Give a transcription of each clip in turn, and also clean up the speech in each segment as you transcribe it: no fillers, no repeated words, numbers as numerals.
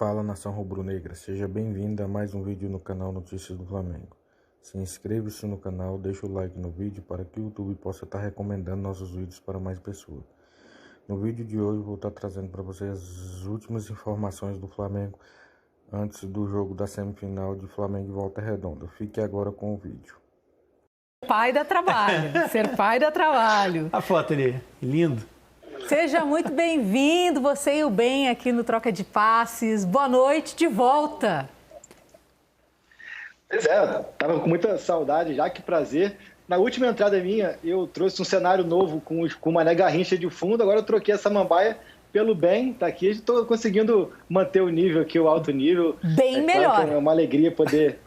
Fala, nação rubro-negra, seja bem-vindo a mais um vídeo no canal Notícias do Flamengo. Se inscreva-se no canal, deixa o like no vídeo para que o YouTube possa estar recomendando nossos vídeos para mais pessoas. No vídeo de hoje vou estar trazendo para vocês as últimas informações do Flamengo antes do jogo da semifinal de Flamengo e Volta Redonda. Fique agora com o vídeo. Pai dá trabalho, ser pai dá trabalho. A foto ali, lindo. Seja muito bem-vindo, você e o Ben aqui no Troca de Passes. Boa noite, de volta. Pois é, tava com muita saudade já, que prazer. Na última entrada minha, eu trouxe um cenário novo com o Mané Garrincha de fundo, agora eu troquei essa Samambaia pelo Ben, tá aqui, estou conseguindo manter o nível aqui, o alto nível. Bem melhor. Claro que é uma alegria poder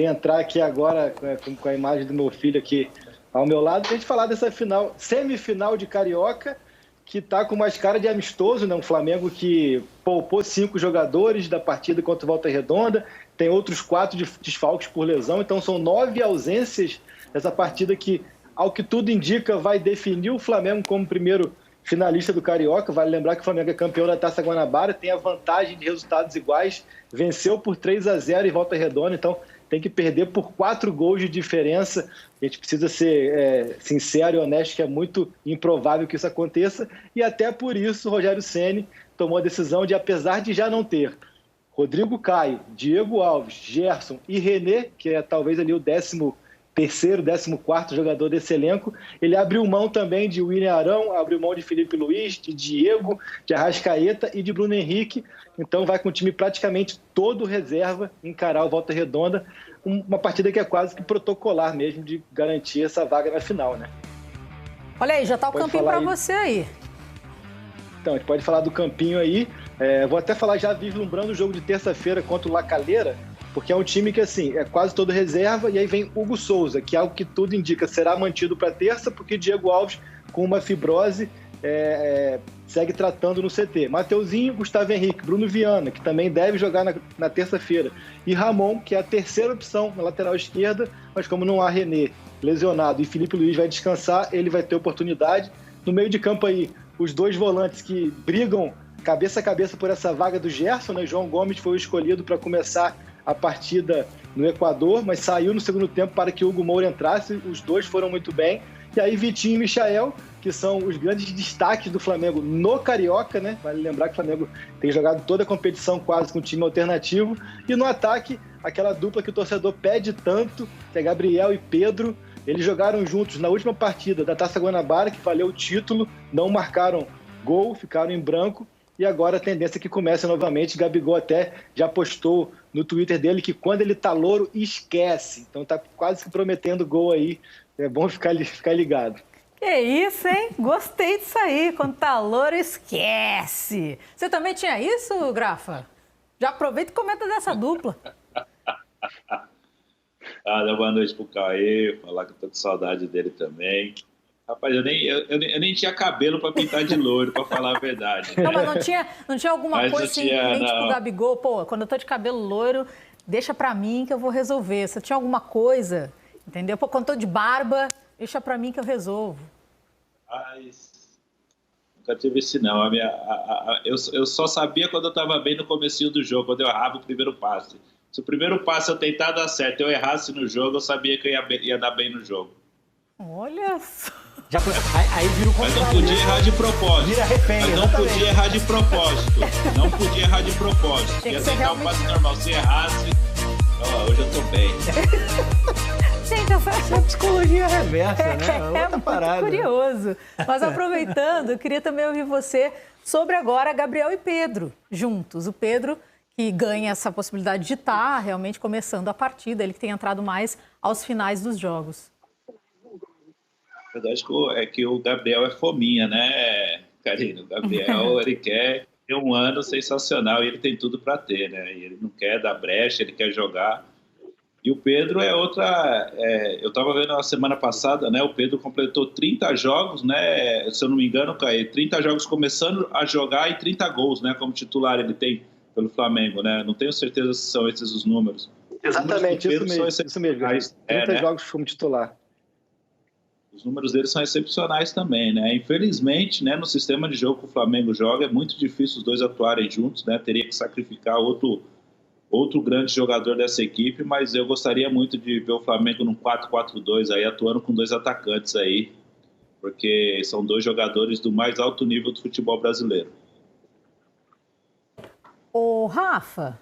entrar aqui agora com a imagem do meu filho aqui ao meu lado, pra gente falar dessa semifinal de Carioca, que está com mais cara de amistoso, né? Um Flamengo que poupou 5 jogadores da partida contra o Volta Redonda, tem outros 4 desfalques por lesão, então são 9 ausências dessa partida que, ao que tudo indica, vai definir o Flamengo como primeiro finalista do Carioca. Vale lembrar que o Flamengo é campeão da Taça Guanabara, tem a vantagem de resultados iguais, venceu por 3-0 em Volta Redonda, então tem que perder por 4 gols de diferença. A gente precisa ser sincero e honesto que é muito improvável que isso aconteça. E até por isso o Rogério Ceni tomou a decisão de, apesar de já não ter Rodrigo Caio, Diego Alves, Gerson e René, que é talvez ali o 13º, 14º jogador desse elenco, ele abriu mão também de William Arão, abriu mão de Felipe Luiz, de Diego, de Arrascaeta e de Bruno Henrique. Então vai com o time praticamente todo reserva encarar o Volta Redonda, uma partida que é quase que protocolar mesmo de garantir essa vaga na final, né? Olha aí, já tá o campinho para você aí. Então, a gente pode falar do campinho aí. Vou até falar já vislumbrando o jogo de terça-feira contra o La Calera, porque é um time que, assim, é quase todo reserva, e aí vem Hugo Souza, que é algo que tudo indica será mantido para terça, porque Diego Alves, com uma fibrose, segue tratando no CT. Mateuzinho, Gustavo Henrique, Bruno Viana, que também deve jogar na terça-feira, e Ramon, que é a terceira opção na lateral esquerda, mas como não há René lesionado e Felipe Luiz vai descansar, ele vai ter oportunidade. No meio de campo aí, os 2 volantes que brigam cabeça a cabeça por essa vaga do Gerson, né? João Gomes foi o escolhido para começar a partida no Equador, mas saiu no segundo tempo para que Hugo Moura entrasse. Os 2 foram muito bem. E aí Vitinho e Michael, que são os grandes destaques do Flamengo no Carioca, né? Vale lembrar que o Flamengo tem jogado toda a competição quase com time alternativo. E no ataque, aquela dupla que o torcedor pede tanto, que é Gabriel e Pedro. Eles jogaram juntos na última partida da Taça Guanabara, que valeu o título, não marcaram gol, ficaram em branco. E agora a tendência é que comece novamente. Gabigol até já postou no Twitter dele que quando ele tá louro, esquece. Então tá quase que prometendo gol aí. É bom ficar ligado. Que isso, hein? Gostei disso aí. Quando tá louro, esquece. Você também tinha isso, Grafa? Já aproveita e comenta dessa dupla. Dá boa noite pro Cauê, falar que eu tô com saudade dele também. Rapaz, eu nem tinha cabelo para pintar de loiro, para falar a verdade. Não, mas não tinha alguma coisa assim, tipo Gabigol, pô, quando eu tô de cabelo loiro, deixa pra mim que eu vou resolver. Você tinha alguma coisa, entendeu? Pô, quando eu tô de barba, deixa pra mim que eu resolvo. Nunca tive esse não. Eu só sabia quando eu tava bem no comecinho do jogo, quando eu errava o primeiro passe. Se o primeiro passe eu tentar dar certo, eu errasse no jogo, eu sabia que eu ia dar bem no jogo. Olha só. Aí vira o Mas não podia errar de propósito. Vira refém, mas não podia errar de propósito. Não podia errar de propósito. Ia tentar um passe normal. Se errasse, hoje eu tô bem. Gente, essa é psicologia reversa, né? É muito parada. Curioso. Mas aproveitando, eu queria também ouvir você sobre agora Gabriel e Pedro juntos. O Pedro que ganha essa possibilidade de estar realmente começando a partida, ele que tem entrado mais aos finais dos jogos. A verdade é que o Gabriel é fominha, né, Karina? O Gabriel, ele quer ter um ano sensacional e ele tem tudo para ter, né? E ele não quer dar brecha, ele quer jogar. E o Pedro é outra... eu estava vendo na semana passada, né? O Pedro completou 30 jogos, né? Se eu não me engano, 30 jogos começando a jogar e 30 gols, né? Como titular ele tem pelo Flamengo, né? Não tenho certeza se são esses os números. Exatamente, isso mesmo. 30 jogos como titular. Os números deles são excepcionais também, né? Infelizmente, né, no sistema de jogo que o Flamengo joga, é muito difícil os dois atuarem juntos, né? Teria que sacrificar outro grande jogador dessa equipe, mas eu gostaria muito de ver o Flamengo num 4-4-2 aí, atuando com dois atacantes aí, porque são dois jogadores do mais alto nível do futebol brasileiro. Ô, Rafa,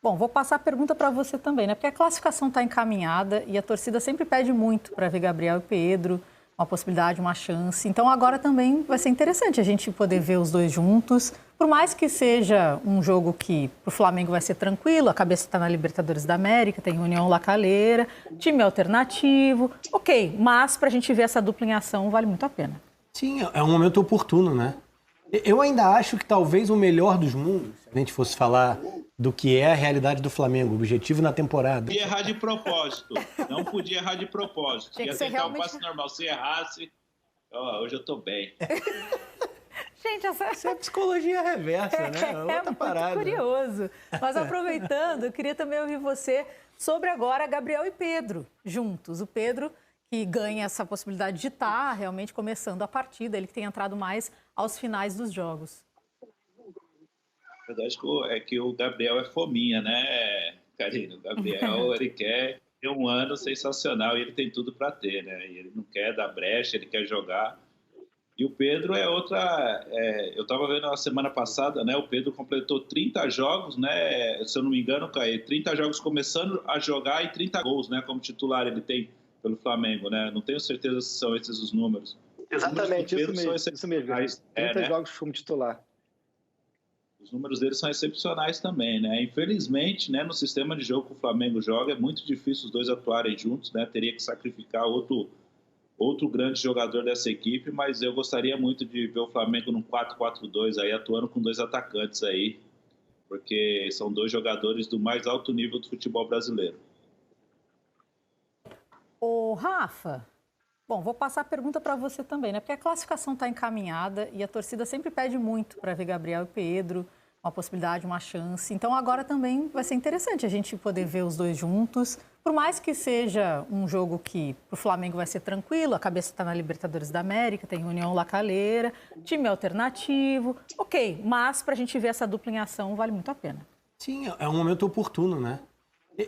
bom, vou passar a pergunta para você também, né? Porque a classificação está encaminhada e a torcida sempre pede muito para ver Gabriel e Pedro, uma possibilidade, uma chance. Então agora também vai ser interessante a gente poder ver os dois juntos. Por mais que seja um jogo que para o Flamengo vai ser tranquilo, a cabeça está na Libertadores da América, tem União La Calera, time alternativo, ok, mas para a gente ver essa dupla em ação vale muito a pena. Sim, é um momento oportuno, né? Eu ainda acho que talvez o melhor dos mundos, se a gente fosse falar do que é a realidade do Flamengo, o objetivo na temporada. Não podia errar de propósito. Não podia errar de propósito. Tinha que Ia ser tentar realmente... um passe normal. Se errasse, hoje eu tô bem. Gente, Isso é psicologia reversa, né? Outra parada. Muito curioso. Mas aproveitando, eu queria também ouvir você sobre agora Gabriel e Pedro juntos. O Pedro que ganha essa possibilidade de estar realmente começando a partida, ele que tem entrado mais aos finais dos jogos. A verdade é que o Gabriel é fominha, né, Karina? O Gabriel, ele quer ter um ano sensacional e ele tem tudo para ter, né? E ele não quer dar brecha, ele quer jogar. E o Pedro é outra... eu estava vendo na semana passada, né? O Pedro completou 30 jogos, né? Se eu não me engano, 30 jogos começando a jogar e 30 gols, né? Como titular ele tem pelo Flamengo, né? Não tenho certeza se são esses os números. Exatamente, isso mesmo. 30 né? jogos como titular. Os números deles são excepcionais também, né? Infelizmente, né, no sistema de jogo que o Flamengo joga, é muito difícil os dois atuarem juntos, né? Teria que sacrificar outro grande jogador dessa equipe, mas eu gostaria muito de ver o Flamengo num 4-4-2 aí, atuando com dois atacantes aí, porque são dois jogadores do mais alto nível do futebol brasileiro. Ô, Rafa, bom, vou passar a pergunta para você também, né? Porque a classificação está encaminhada e a torcida sempre pede muito para ver Gabriel e Pedro, uma possibilidade, uma chance. Então agora também vai ser interessante a gente poder ver os dois juntos. Por mais que seja um jogo que para o Flamengo vai ser tranquilo, a cabeça está na Libertadores da América, tem União La Calera, time alternativo, ok, mas para a gente ver essa dupla em ação vale muito a pena. Sim, é um momento oportuno, né?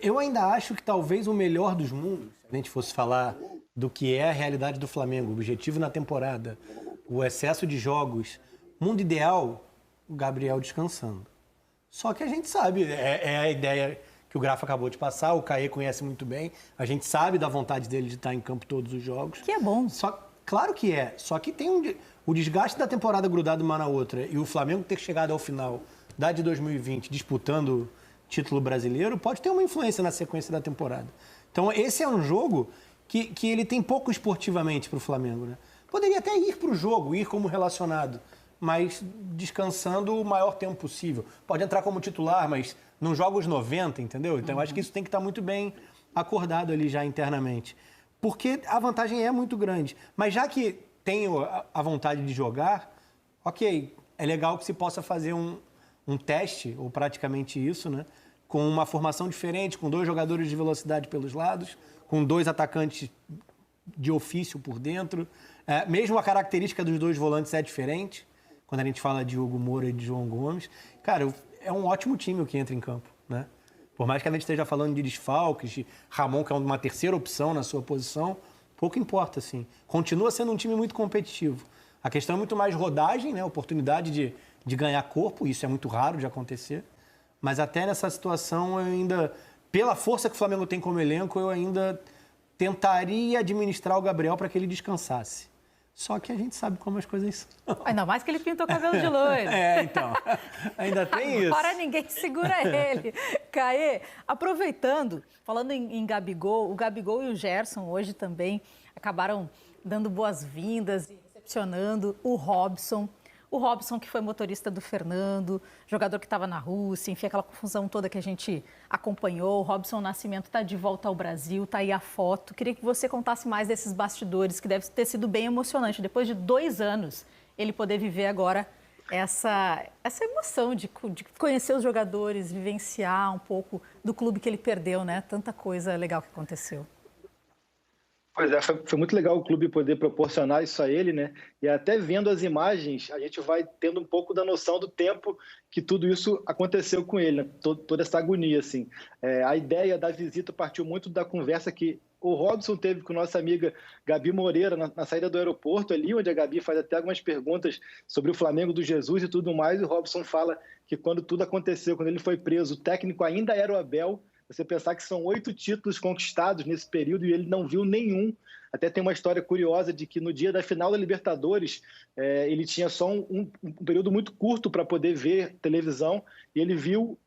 Eu ainda acho que talvez o melhor dos mundos, se a gente fosse falar do que é a realidade do Flamengo, o objetivo na temporada, o excesso de jogos, mundo ideal, o Gabriel descansando. Só que a gente sabe, é a ideia que o Grafa acabou de passar, o Caê conhece muito bem, a gente sabe da vontade dele de estar em campo todos os jogos. Que é bom. Claro que é, só que tem o desgaste da temporada grudado uma na outra e o Flamengo ter chegado ao final da de 2020 disputando título brasileiro pode ter uma influência na sequência da temporada. Então esse é um jogo que ele tem pouco esportivamente para o Flamengo, né? Poderia até ir para o jogo, ir como relacionado, mas descansando o maior tempo possível. Pode entrar como titular, mas não joga os 90, entendeu? Então eu acho que isso tem que estar muito bem acordado ali já internamente. Porque a vantagem é muito grande. Mas já que tenho a vontade de jogar, ok, é legal que se possa fazer um teste, ou praticamente isso, né? Com uma formação diferente, com dois jogadores de velocidade pelos lados, com dois atacantes de ofício por dentro. Mesmo a característica dos dois volantes é diferente, quando a gente fala de Hugo Moura e de João Gomes. Cara, é um ótimo time o que entra em campo, né? Por mais que a gente esteja falando de desfalques, de Ramon, que é uma terceira opção na sua posição, pouco importa, assim. Continua sendo um time muito competitivo. A questão é muito mais rodagem, né? Oportunidade de ganhar corpo, isso é muito raro de acontecer. Mas até nessa situação, eu ainda, pela força que o Flamengo tem como elenco, eu ainda tentaria administrar o Gabriel para que ele descansasse. Só que a gente sabe como as coisas são. Ainda mais que ele pintou o cabelo de loiro. Então, ainda tem isso. Agora ninguém segura ele. Caê, aproveitando, falando em Gabigol, o Gabigol e o Gerson hoje também acabaram dando boas-vindas e recepcionando o Robson. O Robson, que foi motorista do Fernando, jogador que estava na Rússia, enfim, aquela confusão toda que a gente acompanhou. O Robson Nascimento está de volta ao Brasil, está aí a foto. Queria que você contasse mais desses bastidores, que deve ter sido bem emocionante. Depois de 2 anos, ele poder viver agora essa emoção de conhecer os jogadores, vivenciar um pouco do clube que ele perdeu, né? Tanta coisa legal que aconteceu. Pois é, foi muito legal o clube poder proporcionar isso a ele, né? E até vendo as imagens, a gente vai tendo um pouco da noção do tempo que tudo isso aconteceu com ele, né? Toda essa agonia, assim. A ideia da visita partiu muito da conversa que o Robson teve com nossa amiga Gabi Moreira na saída do aeroporto ali, onde a Gabi faz até algumas perguntas sobre o Flamengo do Jesus e tudo mais, e o Robson fala que quando tudo aconteceu, quando ele foi preso, o técnico ainda era o Abel. Você pensar que são 8 títulos conquistados nesse período e ele não viu nenhum. Até tem uma história curiosa de que no dia da final da Libertadores, ele tinha só um período muito curto para poder ver televisão e ele viu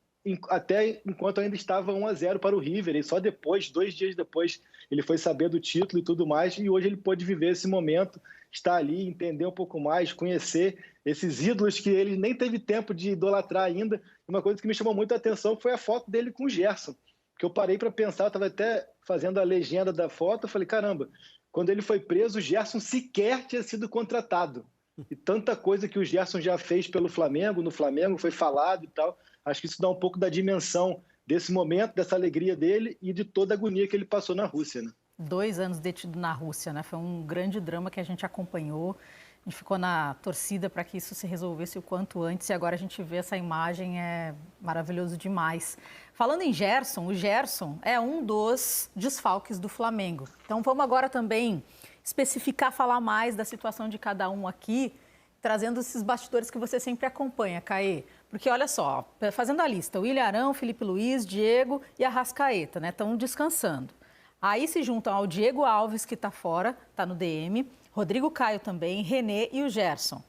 até enquanto ainda estava 1-0 para o River. E só depois, 2 dias depois, ele foi saber do título e tudo mais. E hoje ele pôde viver esse momento, estar ali, entender um pouco mais, conhecer esses ídolos que ele nem teve tempo de idolatrar ainda. Uma coisa que me chamou muito a atenção foi a foto dele com o Gerson. Que eu parei para pensar, eu estava até fazendo a legenda da foto, eu falei, caramba, quando ele foi preso, o Gerson sequer tinha sido contratado. E tanta coisa que o Gerson já fez pelo Flamengo, no Flamengo, foi falado e tal. Acho que isso dá um pouco da dimensão desse momento, dessa alegria dele e de toda a agonia que ele passou na Rússia, né? 2 anos detido na Rússia, né? Foi um grande drama que a gente acompanhou. A gente ficou na torcida para que isso se resolvesse o quanto antes e agora a gente vê essa imagem, é maravilhoso demais. Falando em Gerson, o Gerson é um dos desfalques do Flamengo. Então vamos agora também especificar, falar mais da situação de cada um aqui, trazendo esses bastidores que você sempre acompanha, Caê. Porque olha só, fazendo a lista, o William Arão, Felipe Luiz, Diego e Arrascaeta, né? Estão descansando. Aí se juntam ao Diego Alves, que está fora, está no DM, Rodrigo Caio também, René e o Gerson.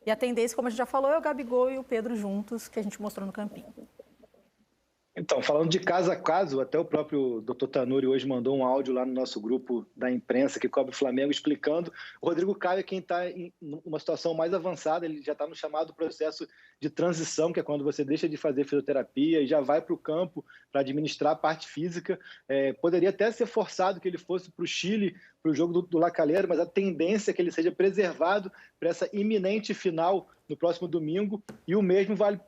E a tendência, como a gente já falou, é o Gabigol e o Pedro juntos, que a gente mostrou no campinho. Então, falando de caso a caso, até o próprio Dr. Tanuri hoje mandou um áudio lá no nosso grupo da imprensa que cobre o Flamengo explicando. O Rodrigo Caio é quem está em uma situação mais avançada, ele já está no chamado processo de transição, que é quando você deixa de fazer fisioterapia e já vai para o campo para administrar a parte física. Poderia até ser forçado que ele fosse para o Chile, para o jogo do La Calera, mas a tendência é que ele seja preservado para essa iminente final no próximo domingo, e o mesmo vale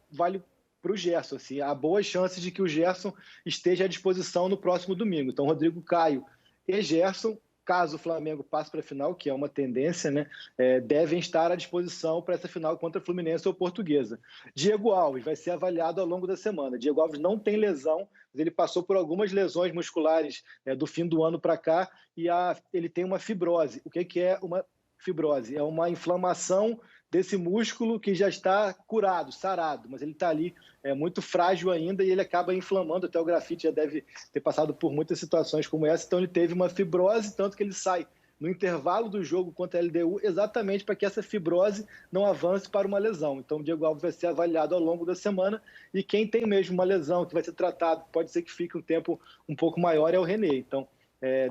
para o Gerson. Assim, há boas chances de que o Gerson esteja à disposição no próximo domingo. Então, Rodrigo Caio e Gerson, caso o Flamengo passe para a final, que é uma tendência, né, devem estar à disposição para essa final contra a Fluminense ou Portuguesa. Diego Alves vai ser avaliado ao longo da semana. Diego Alves não tem lesão, mas ele passou por algumas lesões musculares do fim do ano para cá e ele tem uma fibrose. O que é uma fibrose? É uma inflamação desse músculo que já está curado, sarado, mas ele está ali muito frágil ainda e ele acaba inflamando. Até o grafite já deve ter passado por muitas situações como essa, então ele teve uma fibrose, tanto que ele sai no intervalo do jogo contra a LDU exatamente para que essa fibrose não avance para uma lesão. Então o Diego Alves vai ser avaliado ao longo da semana e quem tem mesmo uma lesão que vai ser tratado, pode ser que fique um tempo um pouco maior, é o René. Então,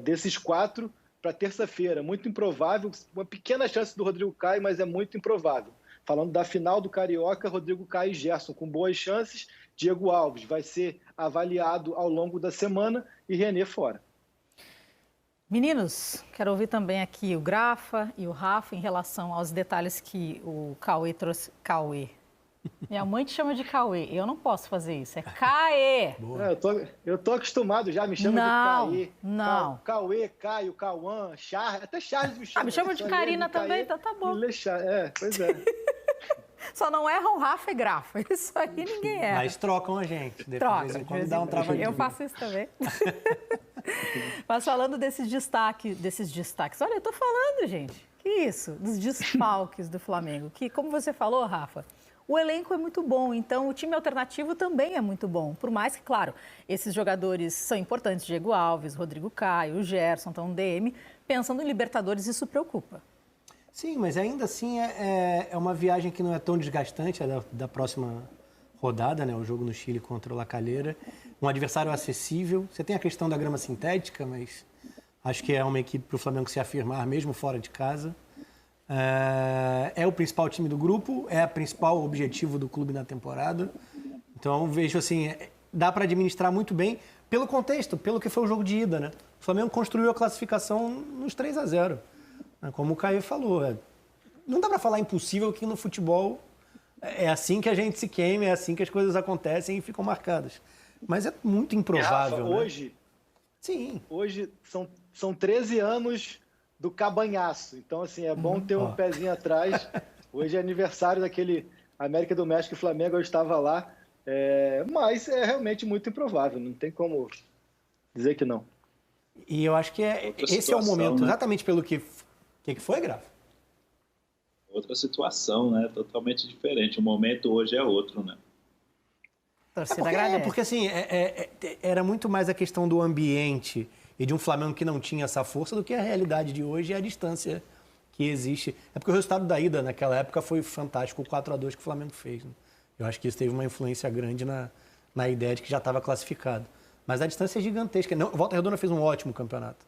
desses 4... para terça-feira, muito improvável, uma pequena chance do Rodrigo Caio, mas é muito improvável. Falando da final do Carioca, Rodrigo Caio e Gerson com boas chances, Diego Alves vai ser avaliado ao longo da semana e René fora. Meninos, quero ouvir também aqui o Grafa e o Rafa em relação aos detalhes que o Cauê trouxe. Cauê. Minha mãe te chama de Cauê, eu não posso fazer isso, é Caê. Eu tô acostumado já, me chama de Caê. Não. Cauê, Caio, Cauã, Charles, até Charles me chama. Me chama de Karina também, então tá bom. Pois é. Só não erram Rafa e Grafa, isso aí ninguém erra. Mas trocam a gente, de vez em quando dá um travadinho. Eu faço isso também. Mas falando desses destaques, olha, eu tô falando, gente, que isso, dos desfalques do Flamengo, que como você falou, Rafa, o elenco é muito bom, então o time alternativo também é muito bom. Por mais que, claro, esses jogadores são importantes, Diego Alves, Rodrigo Caio, o Gerson, então o DM, pensando em Libertadores, isso preocupa. Sim, mas ainda assim é uma viagem que não é tão desgastante, é da próxima rodada, né? O jogo no Chile contra o La Calera. Um adversário acessível. Você tem a questão da grama sintética, mas acho que é uma equipe para o Flamengo se afirmar mesmo fora de casa. É o principal time do grupo, é o principal objetivo do clube na temporada. Então vejo assim, dá para administrar muito bem pelo contexto, pelo que foi o jogo de ida, né? O Flamengo construiu a classificação nos 3-0. Como o Caio falou, não dá para falar impossível que no futebol é assim que a gente se queima, é assim que as coisas acontecem e ficam marcadas. Mas é muito improvável. Rafa, né? Hoje, sim. Hoje são são 13 anos do cabanhaço. Então, assim, é bom ter um pezinho atrás. Hoje é aniversário daquele América do México e Flamengo, eu estava lá. Mas é realmente muito improvável, não tem como dizer que não. E eu acho que esse é o momento, né? exatamente pelo que foi, Grafa? Outra situação, né? Totalmente diferente. O momento hoje é outro, né? Porque assim, era muito mais a questão do ambiente e de um Flamengo que não tinha essa força do que a realidade de hoje e a distância que existe. É porque o resultado da ida naquela época foi fantástico, o 4-2 que o Flamengo fez. Né? Eu acho que isso teve uma influência grande na ideia de que já estava classificado. Mas a distância é gigantesca. Não, Volta Redonda fez um ótimo campeonato.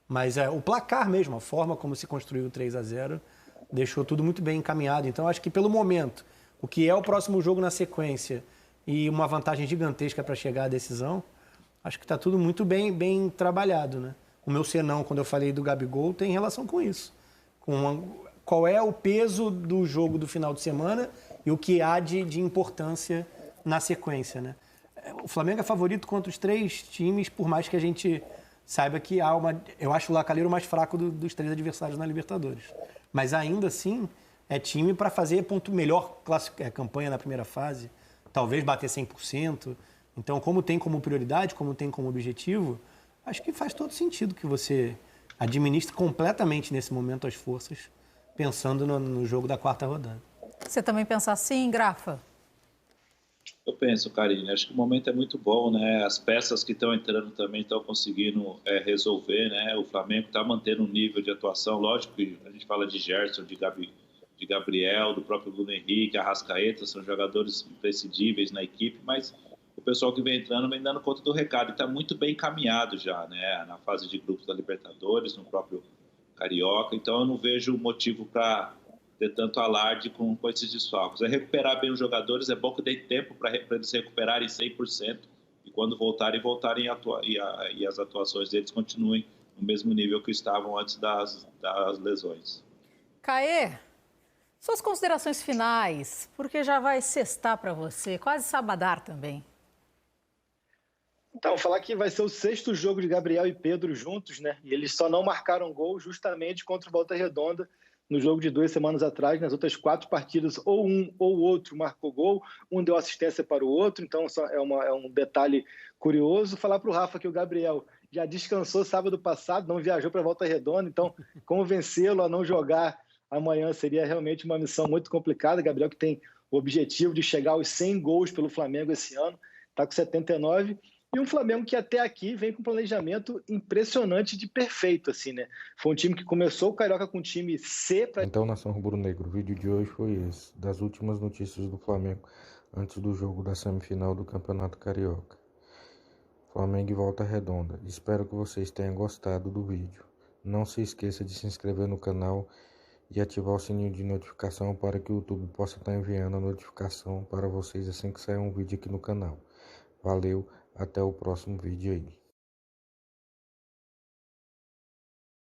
Mas o placar mesmo, a forma como se construiu o 3-0, deixou tudo muito bem encaminhado. Então, acho que pelo momento, o que é o próximo jogo na sequência e uma vantagem gigantesca para chegar à decisão, acho que está tudo muito bem trabalhado. Né? O meu senão, quando eu falei do Gabigol, tem relação com isso. Qual é o peso do jogo do final de semana e o que há de importância na sequência. Né? O Flamengo é favorito contra os 3 times, por mais que a gente saiba que há uma... Eu acho o Lacalheiro o mais fraco dos 3 adversários na Libertadores. Mas ainda assim, é time para fazer melhor campanha na primeira fase, talvez bater 100%. Então, como tem como prioridade, como tem como objetivo, acho que faz todo sentido que você administre completamente nesse momento as forças, pensando no jogo da 4ª rodada. Você também pensa assim, Grafa? Eu penso, Karine, acho que o momento é muito bom, né? As peças que estão entrando também estão conseguindo resolver, né? O Flamengo está mantendo um nível de atuação, lógico que a gente fala de Gerson, de Gabriel, do próprio Bruno Henrique, Arrascaeta, são jogadores imprescindíveis na equipe, mas o pessoal que vem entrando vem dando conta do recado e está muito bem encaminhado já, né? Na fase de grupos da Libertadores, no próprio Carioca, então eu não vejo motivo para ter tanto alarde com esses desfalques. É recuperar bem os jogadores, é bom que dê tempo para eles se recuperarem 100% e quando voltarem e as atuações deles continuem no mesmo nível que estavam antes das lesões. Caê, suas considerações finais, porque já vai sextar para você, quase sabadar também. Então, falar que vai ser o 6º jogo de Gabriel e Pedro juntos, né? E eles só não marcaram gol justamente contra o Volta Redonda no jogo de 2 semanas atrás. Nas outras 4 partidas, ou um ou outro marcou gol, um deu assistência para o outro, então é um detalhe curioso. Falar para o Rafa que o Gabriel já descansou sábado passado, não viajou para a Volta Redonda, então convencê-lo a não jogar amanhã seria realmente uma missão muito complicada. Gabriel que tem o objetivo de chegar aos 100 gols pelo Flamengo esse ano, está com 79. E um Flamengo que até aqui vem com um planejamento impressionante de perfeito, assim, né? Foi um time que começou o Carioca com um time C. Então, nação rubro-negro, o vídeo de hoje foi esse, das últimas notícias do Flamengo antes do jogo da semifinal do Campeonato Carioca. Flamengo e Volta Redonda. Espero que vocês tenham gostado do vídeo. Não se esqueça de se inscrever no canal e ativar o sininho de notificação para que o YouTube possa estar enviando a notificação para vocês assim que sair um vídeo aqui no canal. Valeu, até o próximo vídeo aí.